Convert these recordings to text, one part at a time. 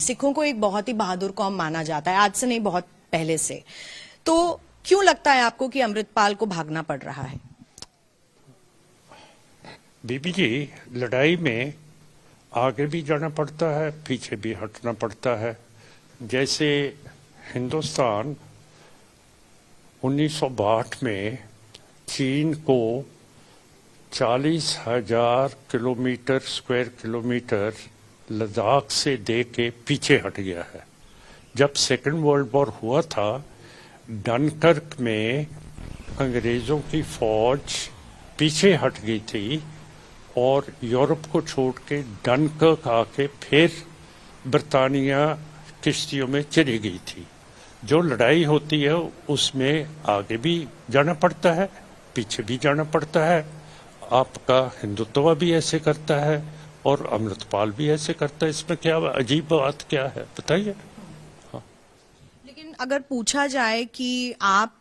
सिखों को एक बहुत ही बहादुर कौम माना जाता है, आज से नहीं बहुत पहले से। तो क्यों लगता है आपको कि अमृतपाल को भागना पड़ रहा है? बीबी जी, लड़ाई में आगे भी जाना पड़ता है, पीछे भी हटना पड़ता है। जैसे हिंदुस्तान 1962 में चीन को 40,000 किलोमीटर स्क्वायर किलोमीटर लद्दाख से दे के पीछे हट गया है। जब सेकेंड वर्ल्ड वॉर हुआ था, डनकर्क में अंग्रेजों की फौज पीछे हट गई थी और यूरोप को छोड़ के डनकर्क आके फिर बरतानिया किश्तियों में चली गई थी। जो लड़ाई होती है उसमें आगे भी जाना पड़ता है, पीछे भी जाना पड़ता है। आपका हिंदुत्व भी ऐसे करता है और अमृतपाल भी ऐसे करता है। इसमें क्या अजीब बात क्या है, बताइए। हाँ। लेकिन अगर पूछा जाए कि आप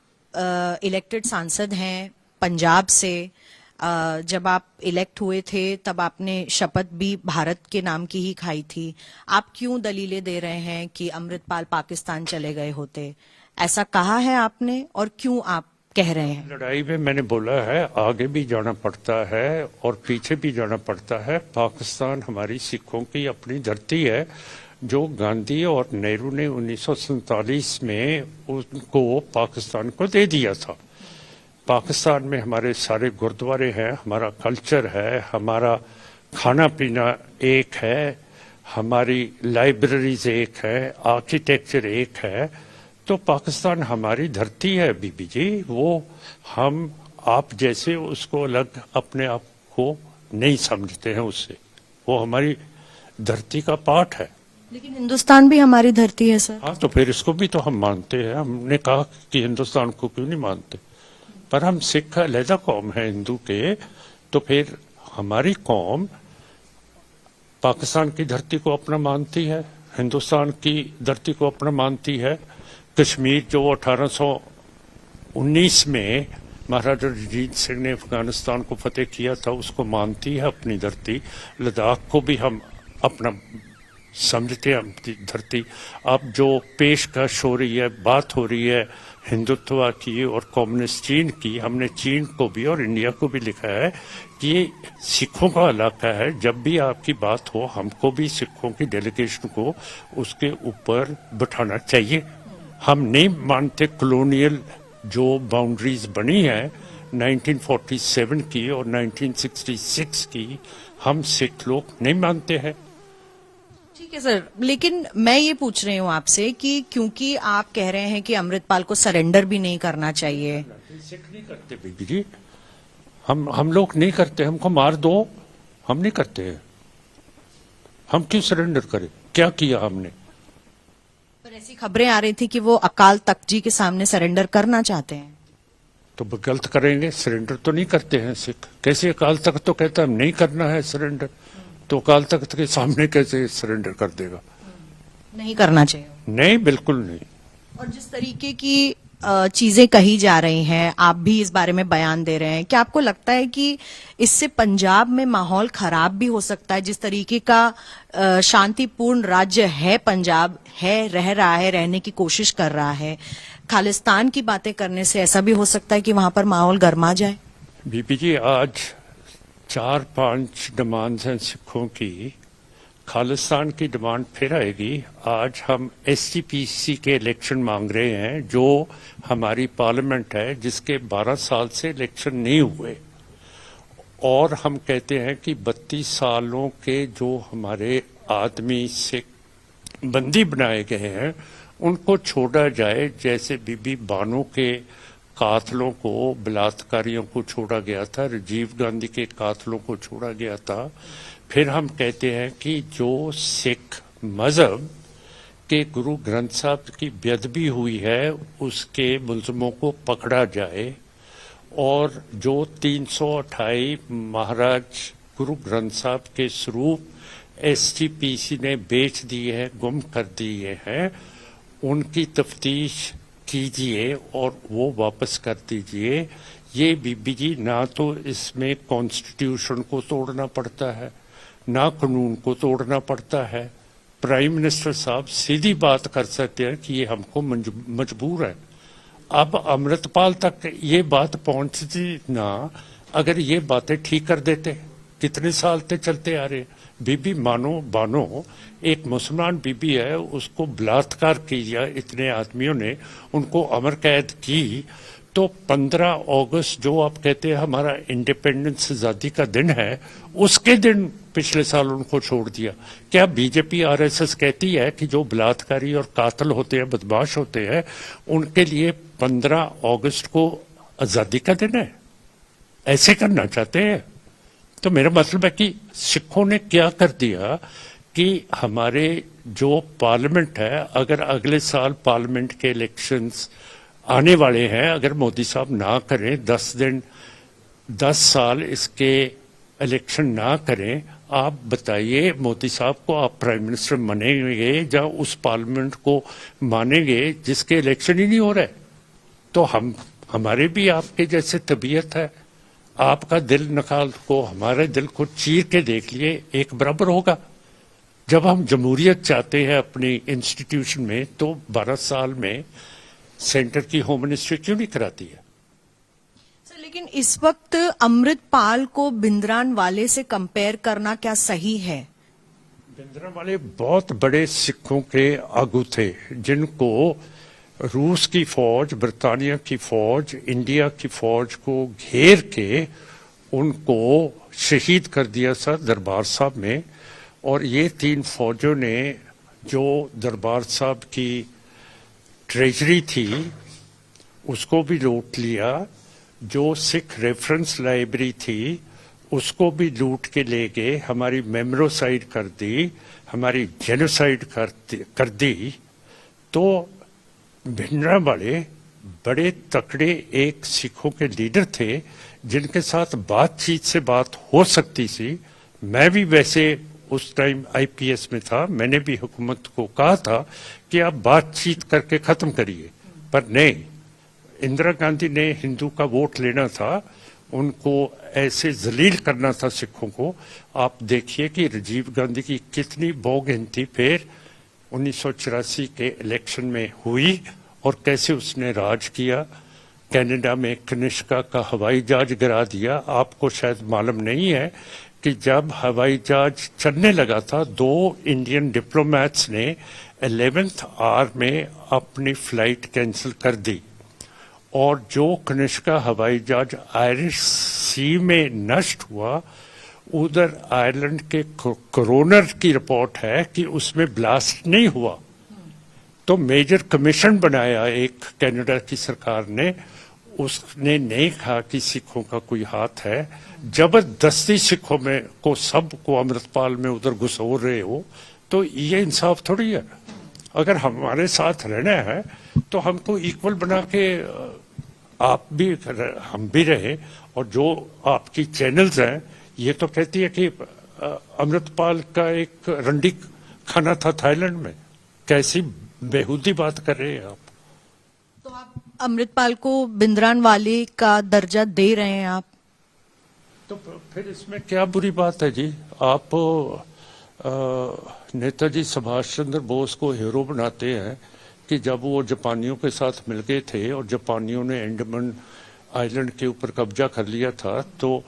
इलेक्टेड सांसद हैं पंजाब से, जब आप इलेक्ट हुए थे तब आपने शपथ भी भारत के नाम की ही खाई थी, आप क्यों दलीलें दे रहे हैं कि अमृतपाल पाकिस्तान चले गए होते? ऐसा कहा है आपने और क्यों आप कह रहे हैं? लड़ाई में मैंने बोला है आगे भी जाना पड़ता है और पीछे भी जाना पड़ता है। पाकिस्तान हमारी सिखों की अपनी धरती है, जो गांधी और नेहरू ने 1947 में उनको पाकिस्तान को दे दिया था। पाकिस्तान में हमारे सारे गुरुद्वारे हैं, हमारा कल्चर है, हमारा खाना पीना एक है, हमारी लाइब्रेरीज एक है, आर्किटेक्चर एक है। तो पाकिस्तान हमारी धरती है बीबी जी, वो हम आप जैसे उसको अलग अपने आप को नहीं समझते हैं उससे। वो हमारी धरती का पार्ट है। लेकिन हिंदुस्तान भी हमारी धरती है सर। हाँ, तो फिर इसको भी तो हम मानते हैं। हमने कहा कि हिंदुस्तान को क्यों नहीं मानते, पर हम सिख अलहदा कौम है हिंदू के। तो फिर हमारी कौम पाकिस्तान की धरती को अपना मानती है, हिंदुस्तान की धरती को अपना मानती है। कश्मीर जो 1819 में महाराजा रंजीत सिंह ने अफगानिस्तान को फतेह किया था, उसको मानती है अपनी धरती। लद्दाख को भी हम अपना समझते हैं अपनी धरती। अब जो पेशकश हो रही है, बात हो रही है हिंदुत्व की और कम्युनिस्ट चीन की, हमने चीन को भी और इंडिया को भी लिखा है कि ये सिखों का इलाका है। जब भी आपकी बात हो, हमको भी सिखों की डेलीगेशन को उसके ऊपर बिठाना चाहिए। हम नहीं मानते कॉलोनियल जो बाउंड्रीज बनी है 1947 की और 1966 की, हम सिख लोग नहीं मानते हैं। ठीक है सर, लेकिन मैं ये पूछ रही हूँ आपसे कि क्योंकि आप कह रहे हैं कि अमृतपाल को सरेंडर भी नहीं करना चाहिए। सिख नहीं करते बीबी जी, हम लोग नहीं करते। हमको मार दो, हम नहीं करते हैं। हम क्यों सरेंडर करें? क्या किया हमने? पर ऐसी खबरें आ रही थी कि वो अकाल तख्त जी के सामने सरेंडर करना चाहते हैं। तो गलत करेंगे, सरेंडर तो नहीं करते हैं सिख। कैसे अकाल तख्त तो कहता है नहीं करना है सरेंडर, तो अकाल तख्त के सामने कैसे सरेंडर कर देगा? नहीं करना चाहिए। नहीं, बिल्कुल नहीं। और जिस तरीके की चीजें कही जा रही हैं, आप भी इस बारे में बयान दे रहे हैं, क्या आपको लगता है कि इससे पंजाब में माहौल खराब भी हो सकता है? जिस तरीके का शांतिपूर्ण राज्य है पंजाब, है, रह रहा है, रहने की कोशिश कर रहा है, खालिस्तान की बातें करने से ऐसा भी हो सकता है कि वहां पर माहौल गर्मा जाए? बीपी जी, आज 4-5 डिमांड्स हैं सिखों की। खालिस्तान की डिमांड फिर आएगी। आज हम एसजीपीसी के इलेक्शन मांग रहे हैं, जो हमारी पार्लियामेंट है, जिसके 12 साल से इलेक्शन नहीं हुए। और हम कहते हैं कि 32 सालों के जो हमारे आदमी सिख बंदी बनाए गए हैं उनको छोड़ा जाए। जैसे बीबी बानो के कातलों को, बलात्कारियों को छोड़ा गया था, राजीव गांधी के कातलों को छोड़ा गया था। फिर हम कहते हैं कि जो सिख मजहब के गुरु ग्रंथ साहब की बेअदबी हुई है उसके मुलजमों को पकड़ा जाए। और जो 328 महाराज गुरु ग्रंथ साहब के स्वरूप एसजीपीसी ने बेच दिए हैं, गुम कर दिए हैं, उनकी तफ्तीश कीजिए और वो वापस कर दीजिए। ये बीबी जी, ना तो इसमें कॉन्स्टिट्यूशन को तोड़ना पड़ता है, ना कानून को तोड़ना पड़ता है, प्राइम मिनिस्टर साहब सीधी बात कर सकते हैं कि ये हमको मजबूर है। अब अमृतपाल तक ये बात पहुंचती ना, अगर ये बातें ठीक कर देते। कितने साल से चलते आ रहे। बीबी मानो बानो एक मुसलमान बीबी है, उसको बलात्कार किया इतने आदमियों ने, उनको अमर कैद की। तो 15 अगस्त जो आप कहते हैं हमारा इंडिपेंडेंस आजादी का दिन है, उसके दिन पिछले साल उनको छोड़ दिया। क्या बीजेपी आरएसएस कहती है कि जो बलात्कारी और कातिल होते हैं, बदमाश होते हैं, उनके लिए 15 अगस्त को आजादी का दिन है? ऐसे करना चाहते हैं? तो मेरा मतलब है कि सिखों ने क्या कर दिया कि हमारे जो पार्लियामेंट है, अगर अगले साल पार्लियामेंट के इलेक्शंस आने वाले हैं, अगर मोदी साहब ना करें 10 साल इसके इलेक्शन ना करें, आप बताइए मोदी साहब को आप प्राइम मिनिस्टर मानेंगे या उस पार्लियामेंट को मानेंगे जिसके इलेक्शन ही नहीं हो रहे? तो हमारे भी आपके जैसे तबीयत है, आपका दिल निकाल को हमारे दिल को चीर के देख लिए, एक बराबर होगा। जब हम जमहूरियत चाहते हैं अपनी इंस्टीट्यूशन में, तो 12 साल में सेंटर की होम मिनिस्ट्री क्यों नहीं कराती है? सर, लेकिन इस वक्त अमृतपाल को भिंद्रानवाले से कंपेयर करना क्या सही है? भिंद्रानवाले बहुत बड़े सिखों के आगू थे, जिनको रूस की फौज, बरतानिया की फौज, इंडिया की फौज को घेर के उनको शहीद कर दिया था दरबार साहब में। और ये 3 फौजों ने जो दरबार साहब की ट्रेजरी थी उसको भी लूट लिया, जो सिख रेफरेंस लाइब्रेरी थी उसको भी लूट के ले गए, हमारी मेमोरोसाइड कर दी, हमारी जेनोसाइड कर दी। तो भिंडरांवाले बड़े तकड़े एक सिखों के लीडर थे, जिनके साथ बातचीत से बात हो सकती थी। मैं भी वैसे उस टाइम आईपीएस में था, मैंने भी हुकूमत को कहा था कि आप बातचीत करके खत्म करिए, पर नहीं, इंदिरा गांधी ने हिंदू का वोट लेना था, उनको ऐसे जलील करना था सिखों को। आप देखिए कि राजीव गांधी की कितनी बहुगिनती फिर 1984 के इलेक्शन में हुई और कैसे उसने राज किया। कनाडा में कनिष्का का हवाई जहाज गिरा दिया। आपको शायद मालूम नहीं है कि जब हवाई जहाज चलने लगा था, 2 इंडियन डिप्लोमैट्स ने 11th आवर में अपनी फ्लाइट कैंसिल कर दी, और जो कनिष्का हवाई जहाज आयरिश सी में नष्ट हुआ, उधर आयरलैंड के कोरोनर की रिपोर्ट है कि उसमें ब्लास्ट नहीं हुआ। तो मेजर कमीशन बनाया एक कनाडा की सरकार ने, उसने नहीं कहा कि सिखों का कोई हाथ है। जबरदस्ती सिखों में को सबको अमृतपाल में उधर घुसो रहे हो, तो ये इंसाफ थोड़ी है। अगर हमारे साथ रहना है तो हमको इक्वल बना के आप भी हम भी रहे। और जो आपकी चैनल्स हैं, ये तो कहती है कि अमृतपाल का एक रंडी खाना था थाईलैंड में। कैसी बेहूदी बात कर रहे हैं आप? तो आप अमृतपाल को भिंद्रानवाले का दर्जा दे रहे हैं आप? तो फिर इसमें क्या बुरी बात है जी? आप नेताजी सुभाष चंद्र बोस को हीरो बनाते हैं कि जब वो जापानियों के साथ मिल गए थे और जापानियों ने अंडमान आइलैंड के ऊपर कब्जा कर लिया था, तो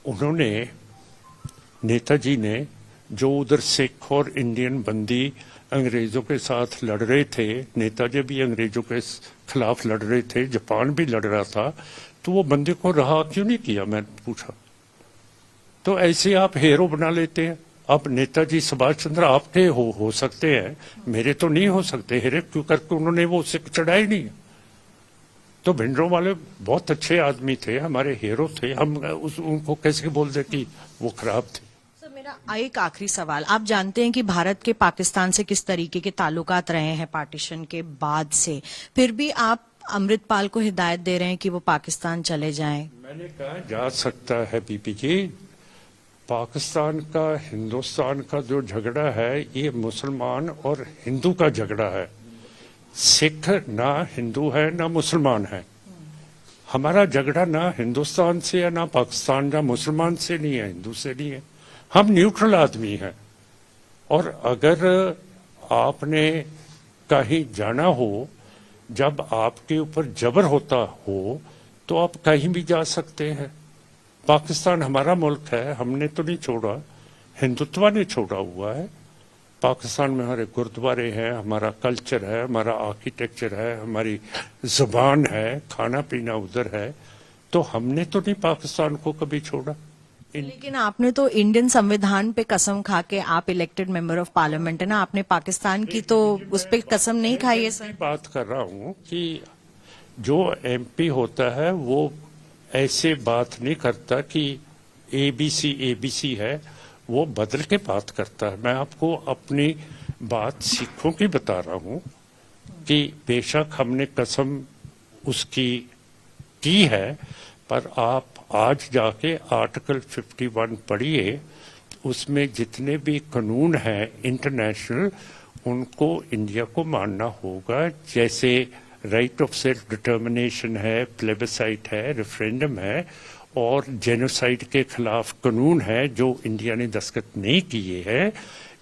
उन्होंने, नेताजी ने, जो उधर सिख और इंडियन बंदी अंग्रेजों के साथ लड़ रहे थे, नेताजी भी अंग्रेजों के खिलाफ लड़ रहे थे, जापान भी लड़ रहा था, तो वो बंदी को रहा क्यों नहीं किया? मैंने पूछा। तो ऐसे आप हीरो बना लेते हैं। अब नेताजी सुभाष चंद्र आपके हो सकते हैं, मेरे तो नहीं हो सकते हीरे, क्यों करके उन्होंने वो सिख चढ़ाई नहीं। तो भिंडरांवाले बहुत अच्छे आदमी थे, हमारे हीरो थे, हम उनको कैसे बोल दे कि वो खराब थे? सर, मेरा एक आखिरी सवाल, आप जानते हैं कि भारत के पाकिस्तान से किस तरीके के ताल्लुकात रहे हैं पार्टीशन के बाद से, फिर भी आप अमृतपाल को हिदायत दे रहे हैं कि वो पाकिस्तान चले जाएं? मैंने कहा जा सकता है बीपी जी। पाकिस्तान का हिंदुस्तान का जो झगड़ा है, ये मुसलमान और हिंदू का झगड़ा है। सिख ना हिंदू है ना मुसलमान है। हमारा झगड़ा ना हिंदुस्तान से है ना पाकिस्तान, ना मुसलमान से नहीं है, हिंदू से नहीं है। हम न्यूट्रल आदमी हैं। और अगर आपने कहीं जाना हो, जब आपके ऊपर जबर होता हो तो आप कहीं भी जा सकते हैं। पाकिस्तान हमारा मुल्क है, हमने तो नहीं छोड़ा, हिंदुत्व ने छोड़ा हुआ है। पाकिस्तान में हमारे गुरुद्वारे हैं, हमारा कल्चर है, हमारा आर्किटेक्चर है, हमारी जुबान है, खाना पीना उधर है, तो हमने तो नहीं पाकिस्तान को कभी छोड़ा। लेकिन आपने तो इंडियन संविधान पे कसम खा के, आप इलेक्टेड मेंबर ऑफ पार्लियामेंट है ना, आपने पाकिस्तान की तो उस पे कसम नहीं खाई है सर। बात कर रहा हूँ कि जो एमपी होता है वो ऐसे बात नहीं करता कि एबीसी है, वो बदल के बात करता है। मैं आपको अपनी बात सिखों की बता रहा हूँ कि बेशक हमने कसम उसकी की है, पर आप आज जाके आर्टिकल 51 पढ़िए, उसमें जितने भी कानून हैं इंटरनेशनल, उनको इंडिया को मानना होगा। जैसे राइट ऑफ सेल्फ डिटर्मिनेशन है, प्लेबिसाइट है, रेफरेंडम है, और जेनोसाइड के खिलाफ कानून है जो इंडिया ने दस्तखत नहीं किए हैं।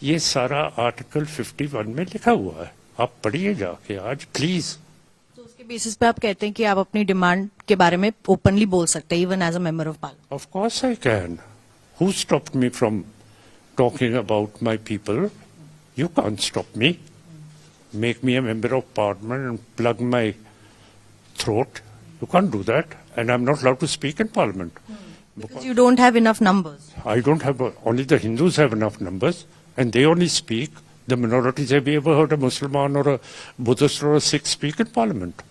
ये सारा आर्टिकल 51 में लिखा हुआ है, आप पढ़िए जाके आज प्लीज। तो उसके बेसिस पे आप कहते हैं कि आप अपनी डिमांड के बारे में ओपनली बोल सकते हैं, even as a member of parliament? Of course I can. Who stopped me from talking about my people? You can't stop me. Make me a member of parliament and plug my throat. You can't do that. And I'm not allowed to speak in parliament. Because you don't have enough numbers. I don't have, only the Hindus have enough numbers and they only speak. The minorities, have you ever heard a Muslim or a Buddhist or a Sikh speak in parliament?